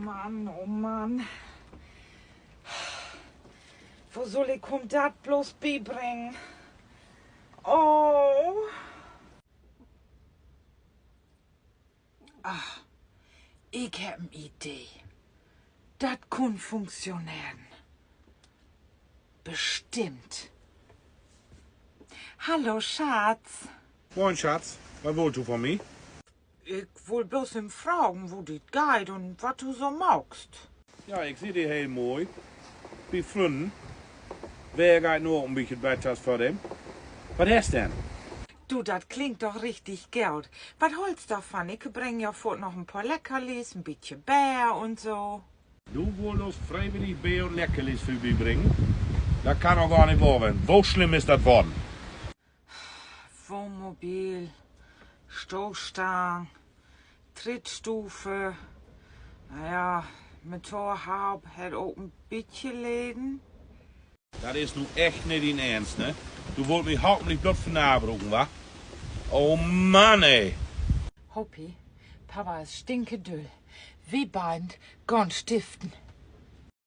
Mann, oh Mann. Wo soll ich das bloß beibringen? Oh. Ach, ich hab eine Idee. Das kann funktionieren. Bestimmt. Hallo, Schatz. Moin, Schatz. Was wollt du von mir? Ich will bloß ihm fragen, wo dit geht und was du so magst. Ja, ich sehe dich heel mooi. Wie Freunden. Wer geht nur ein bisschen besser für dem? Was hast denn? Du, das klingt doch richtig Geld. Was holst du davon? Ich bring ja fort noch ein paar Leckerlis, ein bisschen Bär und so. Du wolltest freiwillig Bier und Leckerlis für mich bringen? Das kann doch gar nicht wahr sein. Wo schlimm ist das worden? Wohnmobil, Stoßstange, Trittstufe. Naja, Motorhaube hat auch ein bisschen Läden. Das ist nu echt nicht in Ernst, ne? Du wollt mich hoffentlich bloß vernabruchen, wa? Oh Mann, ey! Hoppi, Papa ist stinkedüll. Wie beint, gone stiften.